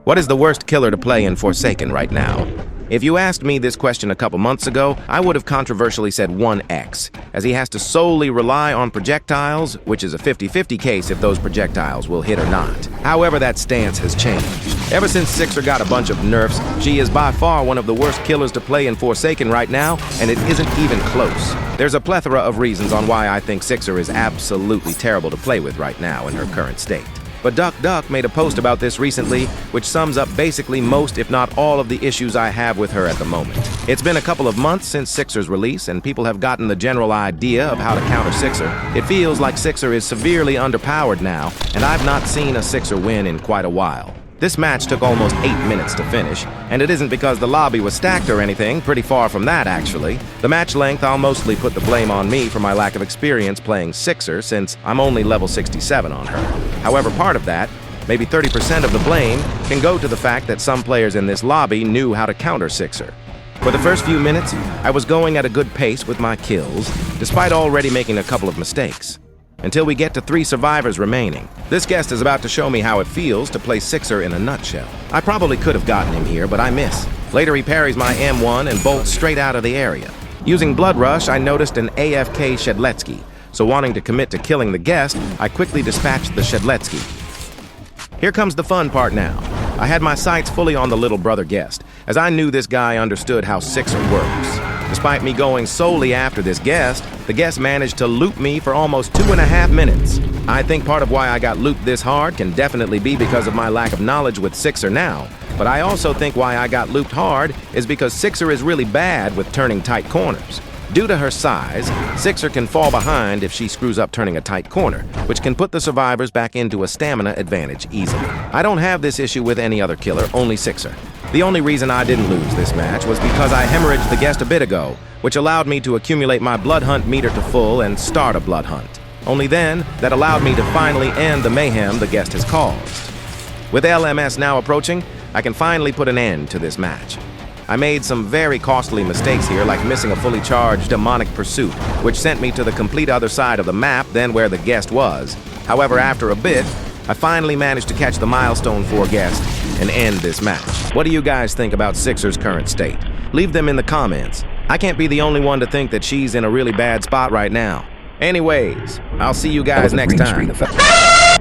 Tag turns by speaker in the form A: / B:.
A: What is the worst killer to play in Forsaken right now? If you asked me this question a couple months ago, I would have controversially said 1X, as he has to solely rely on projectiles, which is a 50-50 case if those projectiles will hit or not. However, that stance has changed. Ever since Sixer got a bunch of nerfs, she is by far one of the worst killers to play in Forsaken right now, and it isn't even close. There's a plethora of reasons on why I think Sixer is absolutely terrible to play with right now in her current state. But Duck made a post about this recently, which sums up basically most, if not all, of the issues I have with her at the moment. It's been a couple of months since Sixer's release, and people have gotten the general idea of how to counter Sixer. It feels like Sixer is severely underpowered now, and I've not seen a Sixer win in quite a while. This match took almost 8 minutes to finish, and it isn't because the lobby was stacked or anything, pretty far from that actually. The match length, I'll mostly put the blame on me for my lack of experience playing Sixer, since I'm only level 67 on her. However, part of that, maybe 30% of the blame, can go to the fact that some players in this lobby knew how to counter Sixer. For the first few minutes, I was going at a good pace with my kills, despite already making a couple of mistakes. Until we get to 3 survivors remaining. This guest is about to show me how it feels to play Sixer in a nutshell. I probably could have gotten him here, but I miss. Later he parries my M1 and bolts straight out of the area. Using Blood Rush, I noticed an AFK Shedletsky, so wanting to commit to killing the guest, I quickly dispatched the Shedletsky. Here comes the fun part now. I had my sights fully on the little brother guest, as I knew this guy understood how Sixer works. Despite me going solely after this guest, the guest managed to loop me for almost 2.5 minutes. I think part of why I got looped this hard can definitely be because of my lack of knowledge with Sixer now, but I also think why I got looped hard is because Sixer is really bad with turning tight corners. Due to her size, Sixer can fall behind if she screws up turning a tight corner, which can put the survivors back into a stamina advantage easily. I don't have this issue with any other killer, only Sixer. The only reason I didn't lose this match was because I hemorrhaged the guest a bit ago, which allowed me to accumulate my blood hunt meter to full and start a blood hunt. Only then, that allowed me to finally end the mayhem the guest has caused. With LMS now approaching, I can finally put an end to this match. I made some very costly mistakes here, like missing a fully charged demonic pursuit, which sent me to the complete other side of the map than where the guest was. However, after a bit, I finally managed to catch the milestone 4 guest and end this match. What do you guys think about Sixer's current state? Leave them in the comments. I can't be the only one to think that she's in a really bad spot right now. Anyways, I'll see you guys next time.